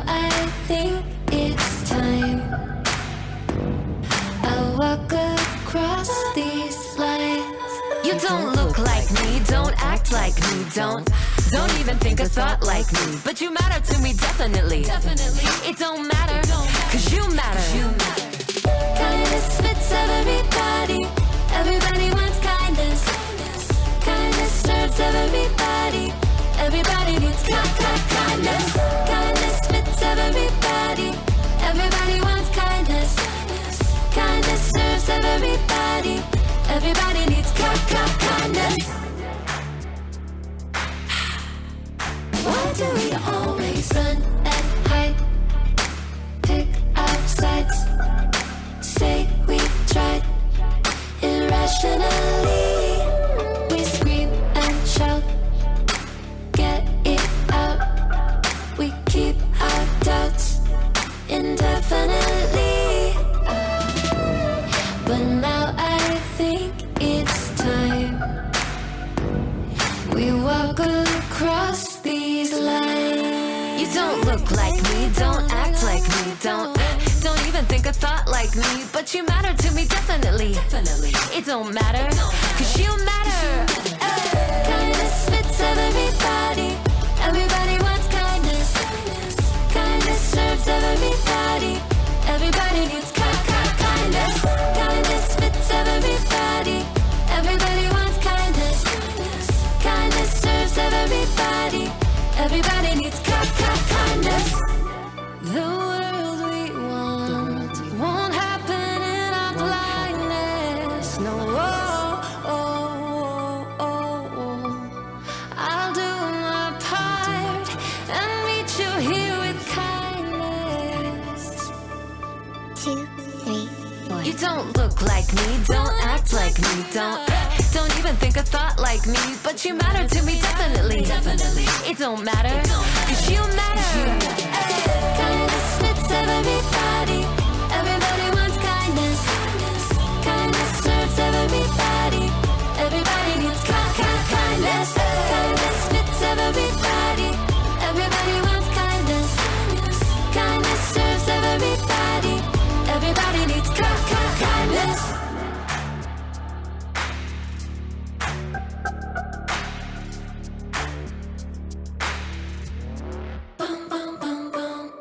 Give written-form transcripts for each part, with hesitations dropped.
now I think it's time I walk across these lines. You don't look like me, don't act like me, don't even think a thought like me. But you matter to me, definitely. It don't matter, cause you matter. Kindness fits everybody. Everybody wants kindness. Kindness serves everybody. Everybody needs kindness. Kindness fits everybody. Everybody wants kindness. Kindness serves everybody. Everybody needs kindness. Why do we always run and hide? Pick our sides. Say we tried. Irrationally, we scream and shout. Get it out. We keep our doubts indefinitely. But now I think it's time we walk across these lines. You don't look like me, don't act like me, don't even think a thought like me. But you matter to me, definitely. It don't matter, cause you matter. Kindness fits everybody. Everybody wants kindness. Kindness serves everybody. Everybody needs kindness. Kindness fits everybody. Everybody wants kindness. Kindness serves everybody. Everybody needs kindness. The world we want won't happen in our blindness. No, I'll do my part and meet you here with kindness. 2, 3, 4. You don't look like me, don't act like me, don't even think a thought like me. But you matter to me, definitely. It don't matter, cause you matter. Kindness fits everybody. Everybody wants kindness. Kindness serves everybody. Everybody needs kindness. Kindness fits everybody. Everybody wants kindness. Kindness serves everybody. Everybody needs kindness. Boom, boom, boom, boom.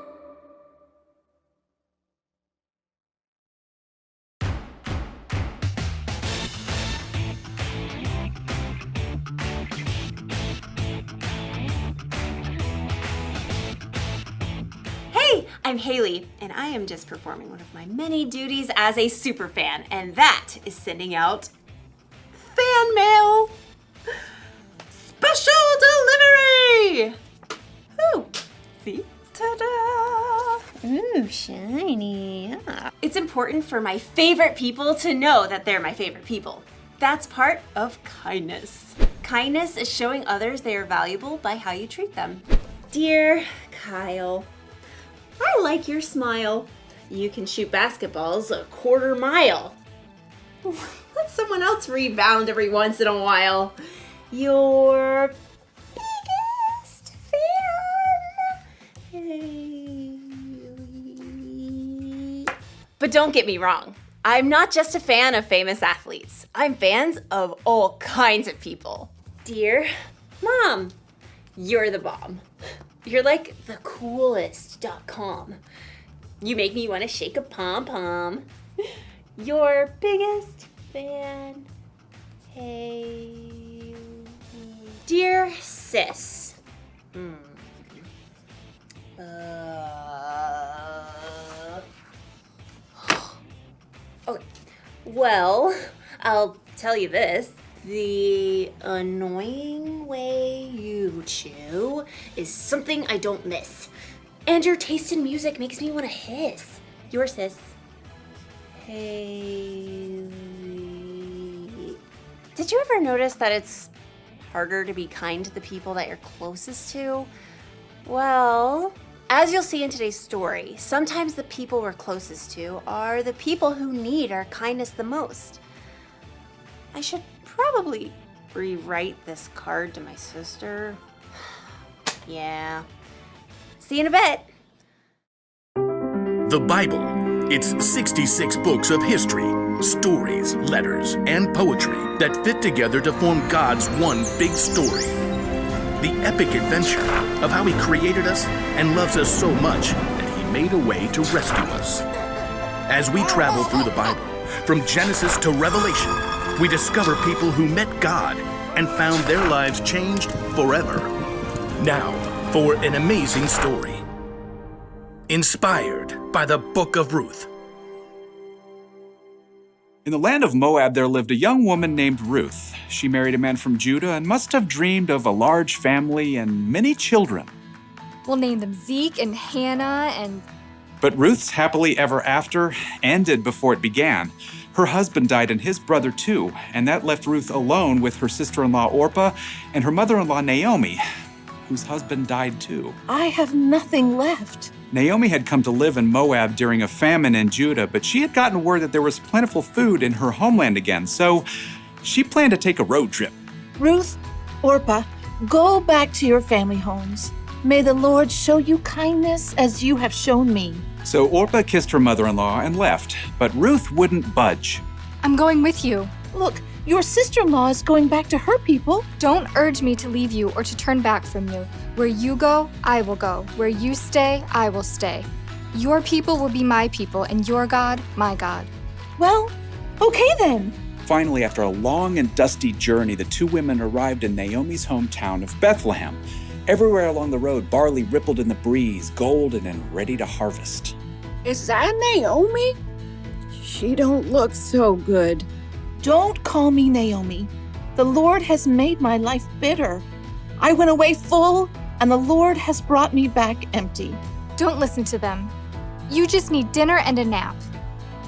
Hey, I'm Haley, and I am just performing one of my many duties as a superfan, and that is sending out fan mail. Special delivery! Ooh, see? Ta-da! Ooh, shiny. Yeah. It's important for my favorite people to know that they're my favorite people. That's part of kindness. Kindness is showing others they are valuable by how you treat them. Dear Kyle, I like your smile. You can shoot basketballs a 1/4 mile. Let someone else rebound every once in a while. Your biggest fan. But don't get me wrong. I'm not just a fan of famous athletes. I'm fans of all kinds of people. Dear Mom, you're the bomb. You're like the coolest.com. You make me want to shake a pom-pom. Your biggest fan, Haley. Dear sis. Okay. Well, I'll tell you this. The annoying way you chew is something I don't miss. And your taste in music makes me want to hiss. Your sis. Hey. Did you ever notice that it's harder to be kind to the people that you're closest to? Well, as you'll see in today's story, sometimes the people we're closest to are the people who need our kindness the most. I should probably rewrite this card to my sister. Yeah. See you in a bit. The Bible. It's 66 books of history, stories, letters, and poetry that fit together to form God's one big story. The epic adventure of how He created us and loves us so much that He made a way to rescue us. As we travel through the Bible, from Genesis to Revelation, we discover people who met God and found their lives changed forever. Now, for an amazing story. Inspired by the Book of Ruth. In the land of Moab, there lived a young woman named Ruth. She married a man from Judah and must have dreamed of a large family and many children. We'll name them Zeke and Hannah and... But Ruth's happily ever after ended before it began. Her husband died and his brother too, and that left Ruth alone with her sister-in-law Orpah and her mother-in-law Naomi, whose husband died too. I have nothing left. Naomi had come to live in Moab during a famine in Judah, but she had gotten word that there was plentiful food in her homeland again, so she planned to take a road trip. Ruth, Orpah, go back to your family homes. May the Lord show you kindness as you have shown me. So Orpah kissed her mother-in-law and left, but Ruth wouldn't budge. I'm going with you. Look, your sister-in-law is going back to her people. Don't urge me to leave you or to turn back from you. Where you go, I will go. Where you stay, I will stay. Your people will be my people, and your God, my God. Well, okay then. Finally, after a long and dusty journey, the two women arrived in Naomi's hometown of Bethlehem. Everywhere along the road, barley rippled in the breeze, golden and ready to harvest. Is that Naomi? She don't look so good. Don't call me Naomi. The Lord has made my life bitter. I went away full, and the Lord has brought me back empty. Don't listen to them. You just need dinner and a nap.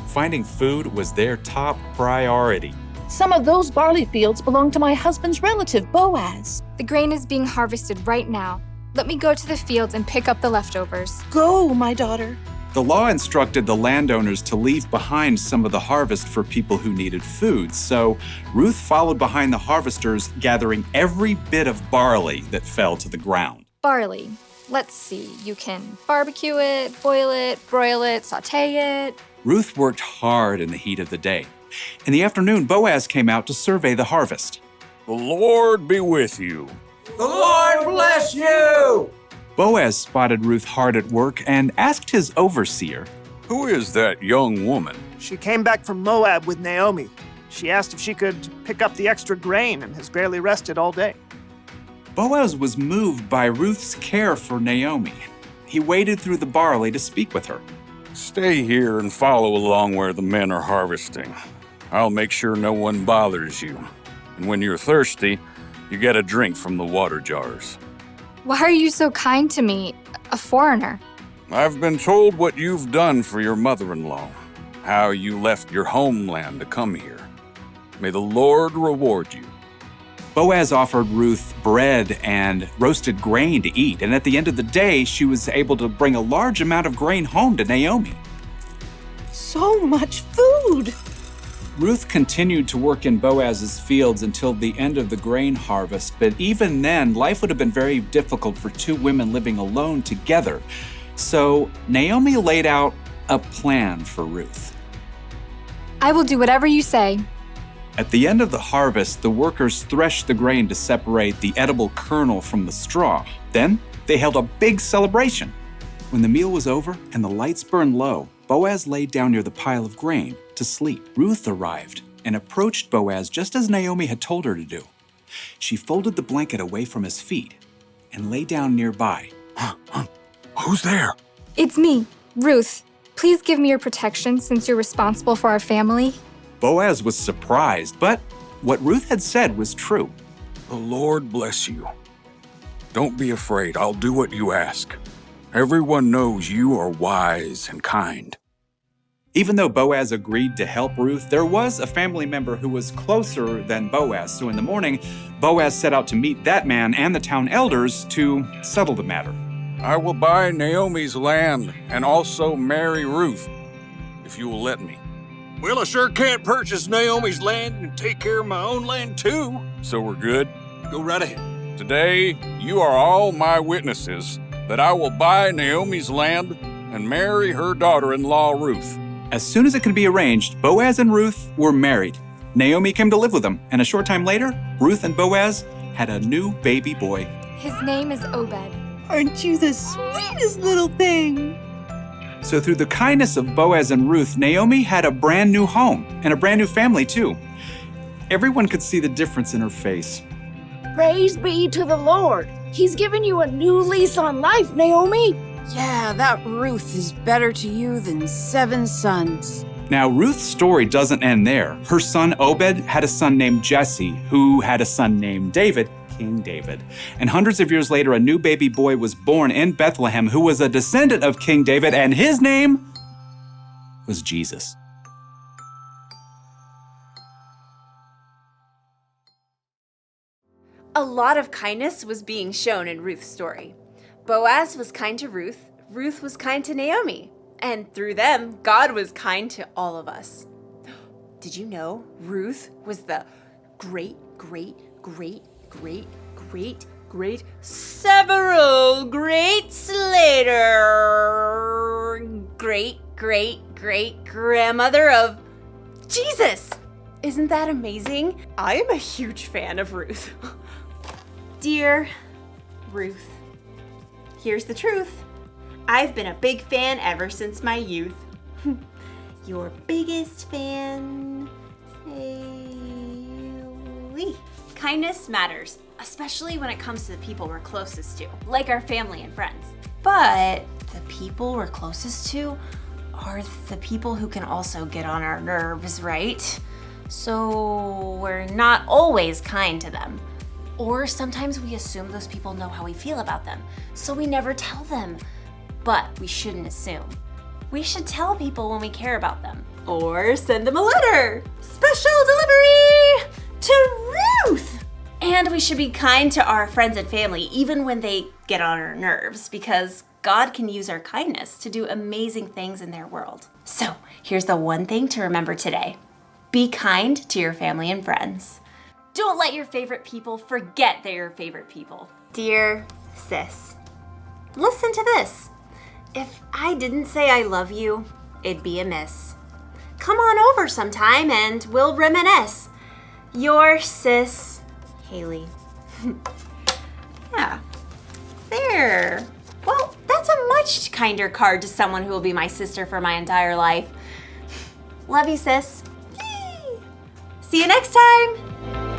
Finding food was their top priority. Some of those barley fields belong to my husband's relative, Boaz. The grain is being harvested right now. Let me go to the fields and pick up the leftovers. Go, my daughter. The law instructed the landowners to leave behind some of the harvest for people who needed food, so Ruth followed behind the harvesters, gathering every bit of barley that fell to the ground. Barley. Let's see. You can barbecue it, boil it, broil it, sauté it. Ruth worked hard in the heat of the day. In the afternoon, Boaz came out to survey the harvest. The Lord be with you. The Lord bless you! Boaz spotted Ruth hard at work and asked his overseer, Who is that young woman? She came back from Moab with Naomi. She asked if she could pick up the extra grain and has barely rested all day. Boaz was moved by Ruth's care for Naomi. He waded through the barley to speak with her. Stay here and follow along where the men are harvesting. I'll make sure no one bothers you. And when you're thirsty, you get a drink from the water jars. Why are you so kind to me, a foreigner? I've been told what you've done for your mother-in-law, how you left your homeland to come here. May the Lord reward you. Boaz offered Ruth bread and roasted grain to eat, and at the end of the day, she was able to bring a large amount of grain home to Naomi. So much food! Ruth continued to work in Boaz's fields until the end of the grain harvest, but even then, life would have been very difficult for two women living alone together. So Naomi laid out a plan for Ruth. I will do whatever you say. At the end of the harvest, the workers threshed the grain to separate the edible kernel from the straw. Then they held a big celebration. When the meal was over and the lights burned low, Boaz laid down near the pile of grain to sleep. Ruth arrived and approached Boaz just as Naomi had told her to do. She folded the blanket away from his feet and lay down nearby. Who's there? It's me, Ruth. Please give me your protection since you're responsible for our family. Boaz was surprised, but what Ruth had said was true. The Lord bless you. Don't be afraid. I'll do what you ask. Everyone knows you are wise and kind. Even though Boaz agreed to help Ruth, there was a family member who was closer than Boaz. So in the morning, Boaz set out to meet that man and the town elders to settle the matter. I will buy Naomi's land and also marry Ruth, if you will let me. Well, I sure can't purchase Naomi's land and take care of my own land too. So we're good? Go right ahead. Today, you are all my witnesses that I will buy Naomi's land and marry her daughter-in-law, Ruth. As soon as it could be arranged, Boaz and Ruth were married. Naomi came to live with them, and a short time later, Ruth and Boaz had a new baby boy. His name is Obed. Aren't you the sweetest little thing? So through the kindness of Boaz and Ruth, Naomi had a brand new home and a brand new family too. Everyone could see the difference in her face. Praise be to the Lord. He's given you a new lease on life, Naomi. Yeah, that Ruth is better to you than 7 sons. Now, Ruth's story doesn't end there. Her son Obed had a son named Jesse, who had a son named David, King David. And hundreds of years later, a new baby boy was born in Bethlehem who was a descendant of King David, and his name was Jesus. A lot of kindness was being shown in Ruth's story. Boaz was kind to Ruth, Ruth was kind to Naomi, and through them, God was kind to all of us. Did you know Ruth was the several greats later great grandmother of Jesus? Isn't that amazing? I am a huge fan of Ruth. Dear Ruth, here's the truth. I've been a big fan ever since my youth. Your biggest fan, Haley. Kindness matters, especially when it comes to the people we're closest to, like our family and friends. But the people we're closest to are the people who can also get on our nerves, right? So we're not always kind to them. Or sometimes we assume those people know how we feel about them, so we never tell them. But we shouldn't assume. We should tell people when we care about them. Or send them a letter. Special delivery to Ruth! And we should be kind to our friends and family, even when they get on our nerves, because God can use our kindness to do amazing things in their world. So here's the one thing to remember today. Be kind to your family and friends. Don't let your favorite people forget they're your favorite people. Dear sis, listen to this. If I didn't say I love you, it'd be amiss. Come on over sometime and we'll reminisce. Your sis, Haley. Yeah, there. Well, that's a much kinder card to someone who will be my sister for my entire life. Love you, sis. Yay. See you next time.